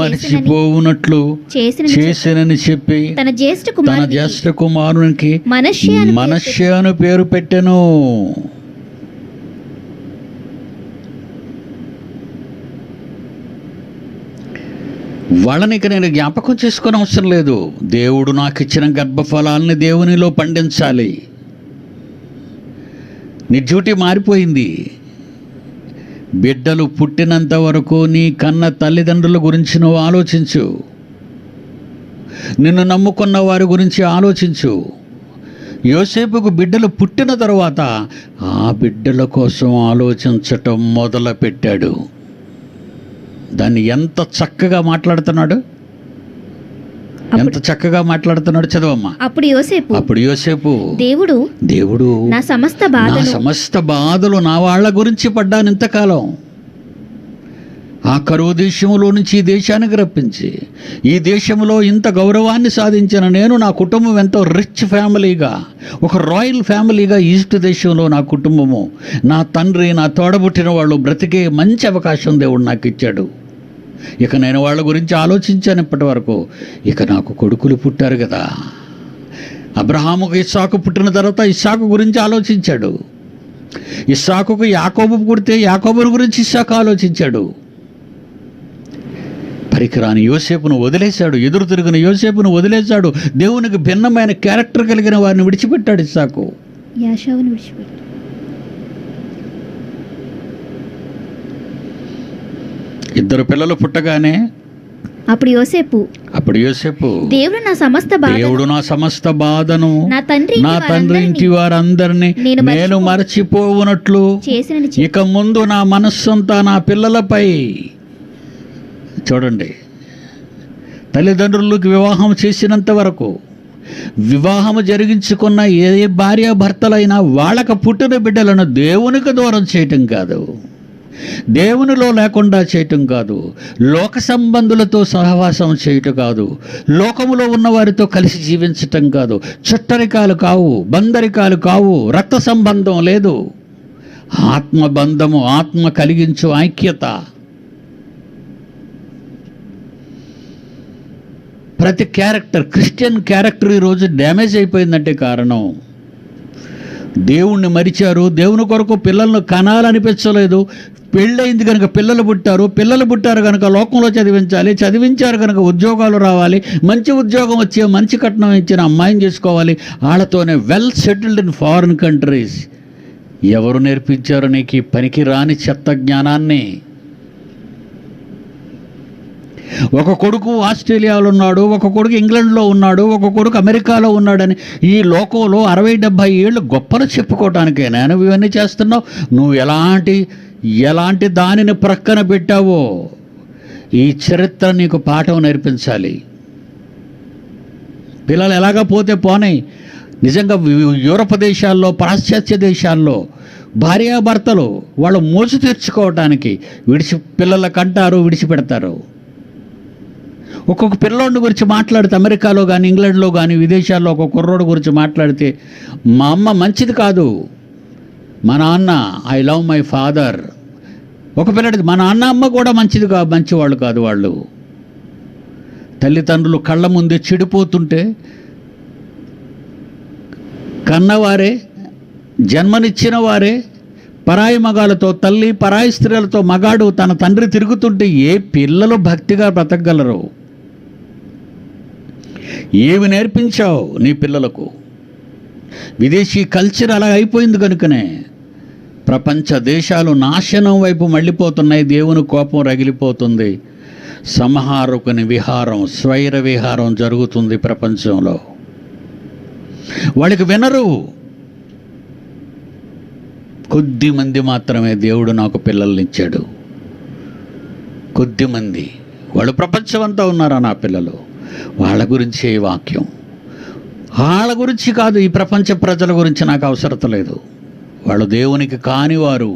మర్చిపోవునట్లు చేసినని చెప్పి తన జ్యేష్ఠ కుమారునికి మనష్షే అను పేరు పెట్టెను. వాళ్ళని ఇక నేను జ్ఞాపకం చేసుకునే అవసరం లేదు. దేవుడు నాకు ఇచ్చిన గర్భఫలాలని దేవునిలో పండించాలి. నీ డ్యూటీ మారిపోయింది. బిడ్డలు పుట్టినంత వరకు నీ కన్న తల్లిదండ్రుల గురించి నువ్వు ఆలోచించు. నిన్ను నమ్ముకున్న వారి గురించి ఆలోచించు. యోసేపుకు బిడ్డలు పుట్టిన తర్వాత ఆ బిడ్డల కోసం ఆలోచించటం మొదలుపెట్టాడు. దాన్ని ఎంత చక్కగా మాట్లాడుతున్నాడు. చదవమ్మా. అప్పుడు యోసేపు దేవుడు నా సమస్త బాధలు నా వాళ్ళ గురించి పడ్డాను ఇంతకాలం. ఆ కరువు దేశంలో నుంచి ఈ దేశానికి రప్పించి ఈ దేశంలో ఇంత గౌరవాన్ని సాధించిన నేను, నా కుటుంబం ఎంతో రిచ్ ఫ్యామిలీగా, ఒక రాయల్ ఫ్యామిలీగా ఈజిప్ట్ దేశంలో నా కుటుంబము, నా తండ్రి, నా తోడబుట్టిన వాళ్ళు బ్రతికే మంచి అవకాశం దేవుడు నాకు ఇచ్చాడు. ఇక నేను వాళ్ళ గురించి ఆలోచించాను ఇప్పటి వరకు. ఇక నాకు కొడుకులు పుట్టారు కదా. అబ్రహాముకు ఇస్సాకు పుట్టిన తర్వాత ఇస్సాకు గురించి ఆలోచించాడు. ఇస్సాకుకు యాకోబు పుడితే యాకోబుని గురించి ఇస్సాకు ఆలోచించాడు. పనికిరాని యోసేపును వదిలేశాడు. ఎదురు తిరిగిన యోసేపును వదిలేశాడు. దేవునికి భిన్నమైన క్యారెక్టర్ కలిగిన వారిని విడిచిపెట్టాడు ఇస్సాకు. యాషావును విడిచిపెట్టాడు. ఇద్దరు పిల్లలు పుట్టగానే అప్పుడు యోసేపు దేవుడు నా సమస్త బాధను నా తండ్రి ఇంటి వారందరినీ నేను మరచిపోవునట్లు ఇక ముందు నా మనస్సంతా నా పిల్లలపై. చూడండి, తల్లిదండ్రులకు వివాహం చేసినంత వరకు, వివాహం జరిగించుకున్న ఏ భార్యాభర్తలైనా వాళ్ళకు పుట్టిన బిడ్డలను దేవునికి దూరం చేయటం కాదు, దేవునిలో లేకుండా చేయటం కాదు, లోక సంబంధులతో సహవాసం చేయటం కాదు, లోకములో ఉన్న వారితో కలిసి జీవించటం కాదు, చుట్టరికాలు కావు, బందరికాలు కావు, రక్త సంబంధం లేదు, ఆత్మబంధము, ఆత్మ కలిగించు ఐక్యత. ప్రతి క్యారెక్టర్, క్రిస్టియన్ క్యారెక్టర్ ఈరోజు డ్యామేజ్ అయిపోయిందంటే కారణం దేవుణ్ణి మరిచారు. దేవుని కొరకు పిల్లలను కనాలనిపించలేదు. పెళ్ళయింది కనుక పిల్లలు పుట్టారు కనుక లోకంలో చదివించారు కనుక ఉద్యోగాలు రావాలి, మంచి ఉద్యోగం వచ్చి మంచి కట్నం ఇచ్చిన అమ్మాయిని చేసుకోవాలి, వాళ్ళతోనే well settled in foreign countries. ఎవరు నేర్పించారు నీకు ఈ పనికి రాని చెత్త జ్ఞానాన్ని? ఒక కొడుకు ఆస్ట్రేలియాలో ఉన్నాడు, ఒక కొడుకు ఇంగ్లాండ్లో ఉన్నాడు, ఒక కొడుకు అమెరికాలో ఉన్నాడని ఈ లోకంలో 60-70 ఏళ్ళు గొప్పలు చెప్పుకోవటానికేనా నువ్వు ఇవన్నీ చేస్తున్నావు? నువ్వు ఎలాంటి దానిని ప్రక్కన పెట్టావో ఈ చరిత్ర నీకు పాఠం నేర్పించాలి. పిల్లలు ఎలాగ పోతే పోనీ. నిజంగా యూరప్ దేశాల్లో, పాశ్చాత్య దేశాల్లో భార్యాభర్తలు వాళ్ళు మోసు తీర్చుకోవటానికి పిల్లల కంటారు, విడిచిపెడతారు. ఒక్కొక్క పిల్లోడి గురించి మాట్లాడితే, అమెరికాలో కానీ ఇంగ్లాండ్లో కానీ విదేశాల్లో ఒక కుర్రోడు గురించి మాట్లాడితే, మా అమ్మ మంచిది కాదు, మా నాన్న ఐ లవ్ మై ఫాదర్. ఒక పిల్లడికి మా నాన్న అమ్మ కూడా మంచివాళ్ళు కాదు. వాళ్ళు తల్లిదండ్రులు కళ్ళ ముందే చెడిపోతుంటే, కన్నవారే, జన్మనిచ్చిన వారే పరాయి మగాలతో, తల్లి పరాయి స్త్రీలతో మగాడు తన తండ్రి తిరుగుతుంటే ఏ పిల్లలు భక్తిగా బ్రతకగలరు? ఏమి నేర్పించావు నీ పిల్లలకు? విదేశీ కల్చర్ అలా అయిపోయింది కనుకనే ప్రపంచ దేశాలు నాశనం వైపు మళ్ళీపోతున్నాయి. దేవుని కోపం రగిలిపోతుంది. సంహారకుని విహారం, స్వైర విహారం జరుగుతుంది ప్రపంచంలో. వాళ్ళకి వినరు. కొద్ది మంది మాత్రమే దేవుడు నాకు పిల్లల్ని ఇచ్చాడు. కొద్ది మంది, వాళ్ళు ప్రపంచం అంతా ఉన్నారా నా పిల్లలు? వాళ్ళ గురించి ఈ వాక్యం. వాళ్ళ గురించి కాదు, ఈ ప్రపంచ ప్రజల గురించి నాకు అవసరత లేదు. వాళ్ళు దేవునికి కానివారు,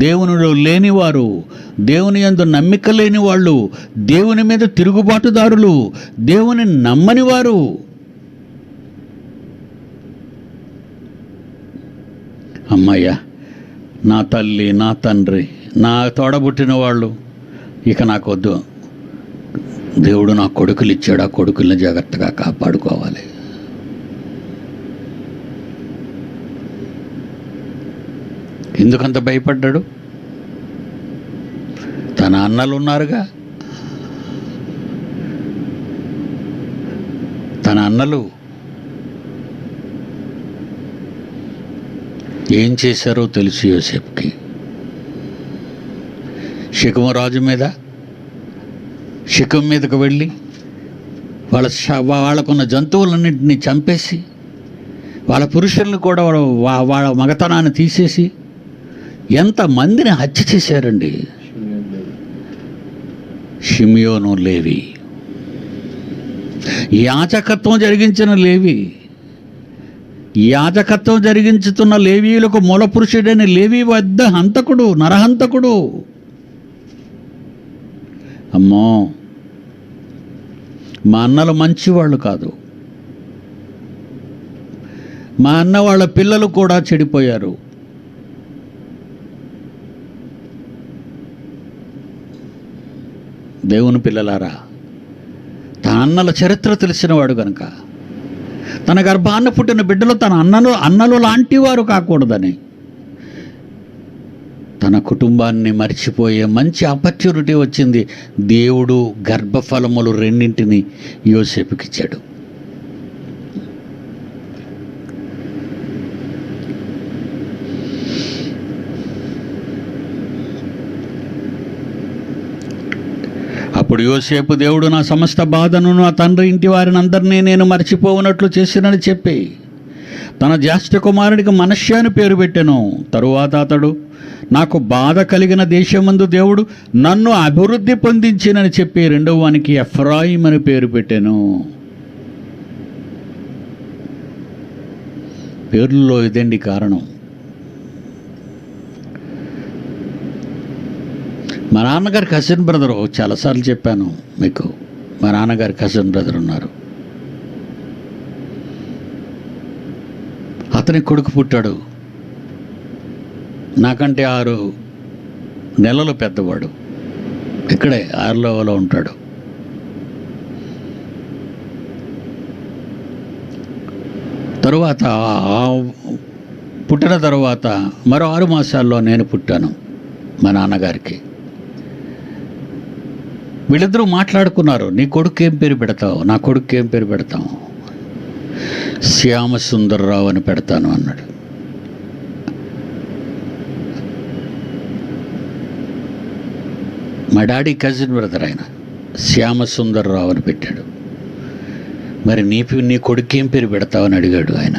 దేవునిలో లేనివారు, దేవుని యందు నమ్మిక లేని వాళ్ళు, దేవుని మీద తిరుగుబాటుదారులు, దేవుని నమ్మని వారు. అమ్మయ్య, నా తల్లి, నా తండ్రి, నా తోడబుట్టిన వాళ్ళు ఇక నాకు వద్దు. దేవుడు నా కొడుకులు ఇచ్చాడు, ఆ కొడుకుల్ని జాగ్రత్తగా కాపాడుకోవాలి. ఎందుకంత భయపడ్డాడు? తన అన్నలు ఉన్నారుగా. తన అన్నలు ఏం చేశారో తెలుసు యోసేపుకి. షెకెము రాజు మీద, షెకెము మీదకు వెళ్ళి వాళ్ళకున్న జంతువులన్నింటినీ చంపేసి, వాళ్ళ పురుషుల్ని కూడా వాళ్ళ మగతనాన్ని తీసేసి ఎంతమందిని హత్య చేశారండి. షిమియోను, లేవి, యాజకత్వం జరిగించిన లేవి, యాజకత్వం జరిగించుతున్న లేవీయులకు మూల పురుషుడైన లేవి వద్ద హంతకుడు, నరహంతకుడు. అమ్మో, మా అన్నలు మంచివాళ్ళు కాదు. మా అన్న వాళ్ళ పిల్లలు కూడా చెడిపోయారు. దేవుని పిల్లలారా, తన అన్నల చరిత్ర తెలిసినవాడు కనుక తన గర్భాన్న పుట్టిన బిడ్డలు తన అన్నలు లాంటి వారు కాకూడదని తన కుటుంబాన్ని మర్చిపోయే మంచి ఆపర్చునిటీ వచ్చింది. దేవుడు గర్భఫలములు రెండింటిని యోసేపుకి ఇచ్చాడు. అప్పుడు యోసేపు, దేవుడు నా సమస్త బాధను, నా తండ్రి ఇంటి వారిని అందరినీ నేను మర్చిపోవునట్లు చేసినని చెప్పి తన జ్యేష్ఠ కుమారుడికి మనష్షే అని పేరు పెట్టెను. తరువాత అతడు, నాకు బాధ కలిగిన దేశమందు దేవుడు నన్ను అభివృద్ధి పొందించినని చెప్పి రెండవ వానికి ఎఫ్రాయిం అని పేరు పెట్టెను. పేర్లలో ఇదండి కారణం. మా నాన్నగారి కజిన్ బ్రదరు, చాలాసార్లు చెప్పాను మీకు, మా నాన్నగారి కజిన్ బ్రదర్ ఉన్నారు. అతనికి కొడుకు పుట్టాడు. నాకంటే 6 నెలలు పెద్దవాడు. ఇక్కడే ఆర్లోవలో ఉంటాడు. తరువాత పుట్టిన తరువాత మరో 6 మాసాల్లో నేను పుట్టాను మా నాన్నగారికి. వీళ్ళిద్దరూ మాట్లాడుకున్నారు, నీ కొడుకు ఏం పేరు పెడతావు? నా కొడుకు ఏం పేరు పెడతావు? శ్యామసుందర్రావు అని పెడతాను అన్నాడు. మా డాడీ కజిన్ బ్రదర్ ఆయన, శ్యామసుందర్రావు అని పెట్టాడు. మరి నీ కొడుకు ఏం పేరు పెడతావు అని అడిగాడు ఆయన.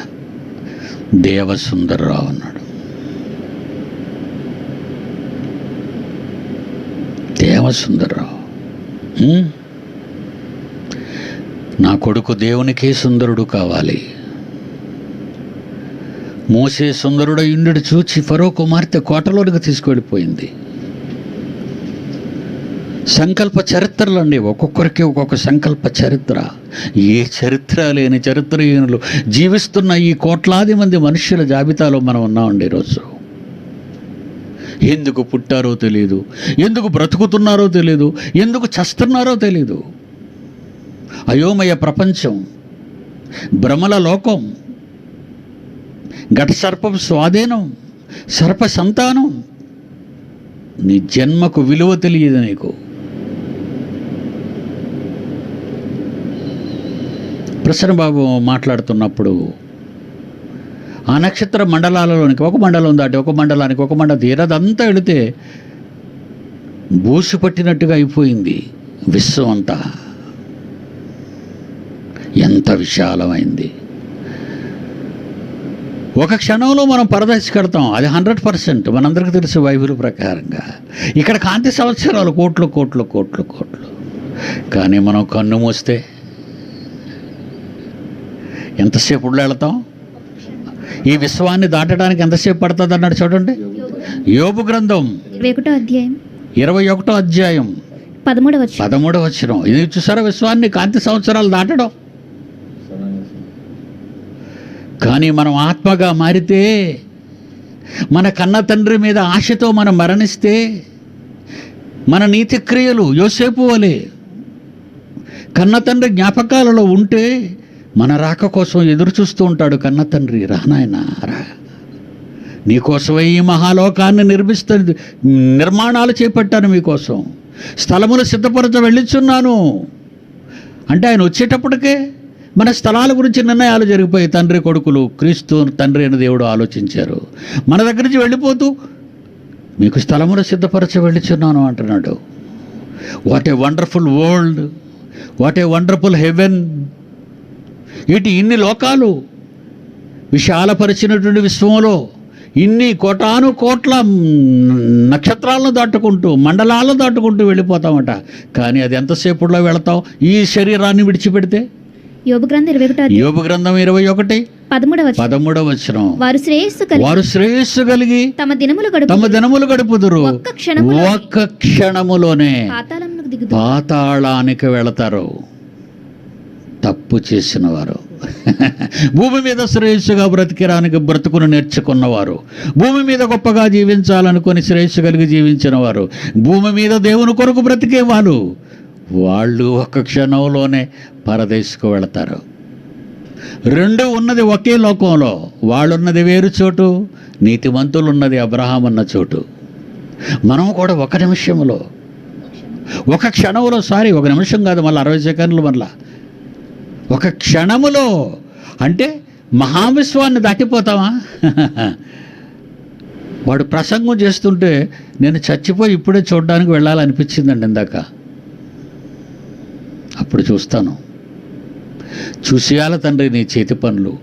దేవసుందర్రావు అన్నాడు. దేవసుందర్రావు. నా కొడుకు దేవునికే సుందరుడు కావాలి. మోసే సుందరుడు ఇండుడు చూచి ఫరో కుమార్తె కోటలోనికి తీసుకెళ్ళిపోయింది. సంకల్ప చరిత్రలు అండి, ఒక్కొక్కరికి ఒక్కొక్క సంకల్ప చరిత్ర. ఏ చరిత్ర లేని చరిత్రహీనులు జీవిస్తున్న ఈ కోట్లాది మంది మనుష్యుల జాబితాలో మనం ఉన్నామండి ఈరోజు. ఎందుకు పుట్టారో తెలియదు, ఎందుకు బ్రతుకుతున్నారో తెలియదు, ఎందుకు చస్తున్నారో తెలియదు. అయోమయ ప్రపంచం, భ్రమల లోకం, ఘట సర్పం స్వాధీనం, సర్ప సంతానం. నీ జన్మకు విలువ తెలియదు నీకు. ప్రసన్నబాబు మాట్లాడుతున్నప్పుడు ఆ నక్షత్ర మండలాలలోనికి ఒక మండలం దాటి ఒక మండలానికి ఒక మండలం తీరదంతా వెళితే బూసు పట్టినట్టుగా అయిపోయింది విశ్వం అంతా. ఎంత విశాలమైంది. ఒక క్షణంలో మనం పరదశ కడతాం, అది 100%. మనందరికీ తెలుసు బైబిల్ ప్రకారంగా. ఇక్కడ కాంతి సంవత్సరాలు కోట్లు కోట్లు కోట్లు కోట్లు. కానీ మనం కన్ను మూస్తే ఎంతసేపులో వెళతాం? ఈ విశ్వాన్ని దాటడానికి ఎంతసేపు పడుతుంది అన్నాడు చూడండి. యోబు గ్రంథం 21వ అధ్యాయం 13వ వచనం. ఇది చూసారా, విశ్వాన్ని కాంతి సంవత్సరాలు దాటడం. కానీ మనం ఆత్మగా మారితే, మన కన్న తండ్రి మీద ఆశతో మనం మరణిస్తే, మన నీతి క్రియలు యోసేపు వలె కన్న తండ్రి జ్ఞాపకాలలో ఉంటే, మన రాక కోసం ఎదురు చూస్తూ ఉంటాడు కన్న తండ్రి. రానాయనా రా, నీకోసమే ఈ మహాలోకాన్ని నిర్మాణాలు చేపట్టాను, మీకోసం స్థలములు సిద్ధపరచ వెళ్ళిచున్నాను అంటే ఆయన వచ్చేటప్పటికే మన స్థలాల గురించి నిర్ణయాలు జరిగిపోయి తండ్రి కొడుకులు క్రీస్తు తండ్రి అని దేవుడు ఆలోచించారు. మన దగ్గర నుంచి వెళ్ళిపోతూ మీకు స్థలములు సిద్ధపరచ వెళ్ళిచున్నాను అంటున్నాడు. What a wonderful world, what a wonderful heaven. ఇన్ని లోకాలు విశాలపరిచినటువంటి విశ్వంలో ఇన్ని కోటాను కోట్ల నక్షత్రాలను దాటుకుంటూ మండలాలను దాటుకుంటూ వెళ్ళిపోతామట. కానీ అది ఎంతసేపులో వెళతాం ఈ శరీరాన్ని విడిచిపెడితే? యోబు గ్రంథం 21:13 వచనం. వారు శ్రేయస్సు కలిగి తమ దినములు గడుపుదురు, ఒక్క క్షణములోనే పాతాళానికి వెళతారు. తప్పు చేసిన వారు, భూమి మీద శ్రేయస్సుగా బ్రతుకును నేర్చుకున్నవారు, భూమి మీద గొప్పగా జీవించాలనుకొని శ్రేయస్సు కలిగి జీవించిన వారు, భూమి మీద దేవుని కొరకు బ్రతికే వాళ్ళు ఒక్క క్షణంలోనే పరదేశకు వెళతారు. రెండు ఉన్నది ఒకే లోకంలో. వాళ్ళున్నది వేరు చోటు, నీతిమంతులు ఉన్నది అబ్రహాం అన్న చోటు. మనం కూడా ఒక నిమిషంలో, ఒక క్షణంలో, ఒక నిమిషం కాదు, మళ్ళీ 60 సెకండ్లు, మళ్ళా ఒక క్షణములో. అంటే మహావిశ్వాన్ని దాటిపోతామా? వాడు ప్రసంగం చేస్తుంటే నేను చచ్చిపోయి ఇప్పుడే చూడడానికి వెళ్ళాలనిపించిందండి ఇందాక. అప్పుడు చూస్తాను, చూసేయాల తండ్రి నీ చేతి పనులు,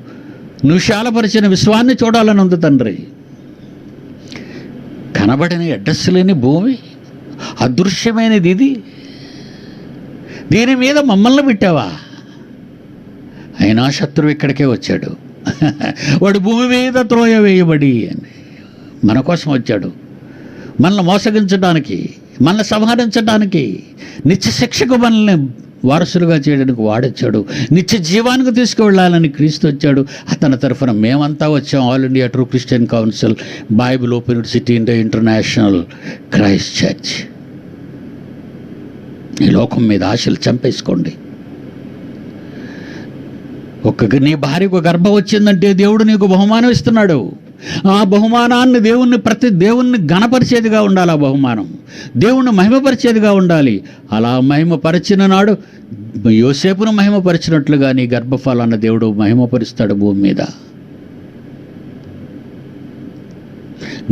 నువ్వు శాలపరిచిన విశ్వాన్ని చూడాలని ఉంది తండ్రి. కనబడిన అడ్రస్ లేని భూమి, అదృశ్యమైనది ఇది, దీని మీద మమ్మల్ని పెట్టావా? అయినా శత్రువు ఇక్కడికే వచ్చాడు. వాడు భూమి మీద త్రోయ వేయబడి అని మన కోసం వచ్చాడు. మనల్ని మోసగించడానికి, మనల్ని సంహరించడానికి, నిత్య శిక్షకు మనల్ని వారసులుగా చేయడానికి వాడొచ్చాడు. నిత్య జీవానికి తీసుకువెళ్ళాలని క్రీస్తు వచ్చాడు. అతని తరఫున మేమంతా వచ్చాం. All India true Christian council, Bible open university international, Christ church. ఈ లోకం మీద ఆశలు చంపేసుకోండి. నీ భార్యకు గర్భం వచ్చిందంటే దేవుడు నీకు బహుమానం ఇస్తున్నాడు. ఆ బహుమానాన్ని దేవుణ్ణి ఘనపరిచేదిగా ఉండాలి. ఆ బహుమానం దేవుణ్ణి మహిమపరిచేదిగా ఉండాలి. అలా మహిమపరిచిన నాడు యోసేపును మహిమపరిచినట్లుగా నీ గర్భఫలాన్ని దేవుడు మహిమపరుస్తాడు భూమి మీద.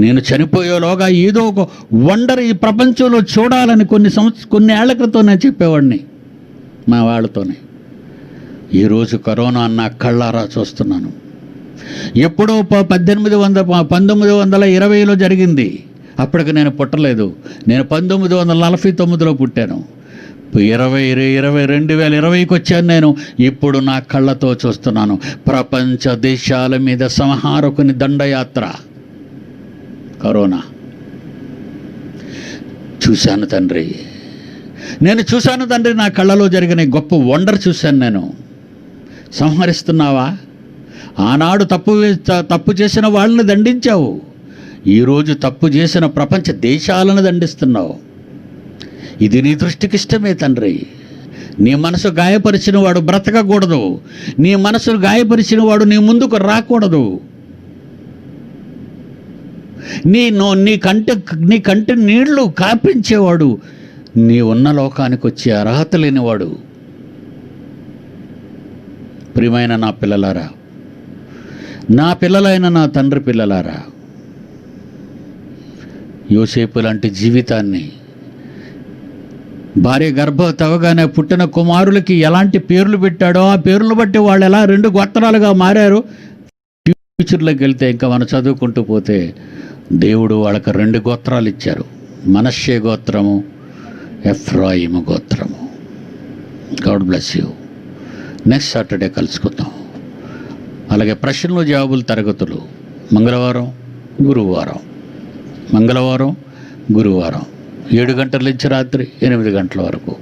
నేను చనిపోయేలోగా ఏదో ఒక వండర్ ఈ ప్రపంచంలో చూడాలని కొన్ని ఏళ్ల క్రితం నేను చెప్పేవాడిని మా వాళ్ళతోనే. ఈరోజు కరోనా అన్న కళ్ళారా చూస్తున్నాను. ఎప్పుడో 1920లో జరిగింది. అప్పటికి నేను పుట్టలేదు. నేను 1949లో పుట్టాను. 2020కి వచ్చాను నేను. ఇప్పుడు నా కళ్ళతో చూస్తున్నాను ప్రపంచ దేశాల మీద సంహారకుని దండయాత్ర కరోనా. చూశాను తండ్రి, నేను చూశాను తండ్రి, నా కళ్ళలో జరిగిన గొప్ప వండర్ చూశాను నేను. సంహరిస్తున్నావా? ఆనాడు తప్పు చేసిన వాళ్ళని దండించావు, ఈరోజు తప్పు చేసిన ప్రపంచ దేశాలను దండిస్తున్నావు. ఇది నీ దృష్టికి ఇష్టమే తండ్రి. నీ మనసు గాయపరిచిన వాడు బ్రతకకూడదు, నీ మనసును గాయపరిచిన వాడు నీ ముందుకు రాకూడదు. నీ కంటి నీళ్లు కాపించేవాడు నీ ఉన్న లోకానికి వచ్చే అర్హత లేనివాడు. ప్రియమైన నా పిల్లలారా, నా పిల్లలైన నా తండ్రి పిల్లలారా, యోసేపు లాంటి జీవితాన్ని, భార్య గర్భవతి అవగానే పుట్టిన కుమారులకి ఎలాంటి పేర్లు పెట్టాడో ఆ పేర్లను బట్టి వాళ్ళు ఎలా 2 గోత్రాలుగా మారారు. ఫ్యూచర్లోకి వెళ్తే ఇంకా మనం చదువుకుంటూ పోతే దేవుడు వాళ్ళకి 2 గోత్రాలు ఇచ్చారు, మనష్షే గోత్రము, ఎఫ్రాయిము గోత్రము. God bless you. Next Saturday కలుసుకుందాం. అలాగే ప్రశ్నలు జవాబులు తరగతులు మంగళవారం గురువారం 7 గంటల నుంచి రాత్రి 8 గంటల వరకు.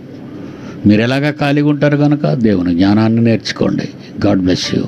మీరు ఎలాగా ఖాళీగా ఉంటారు కనుక దేవుని జ్ఞానాన్ని నేర్చుకోండి. God bless you.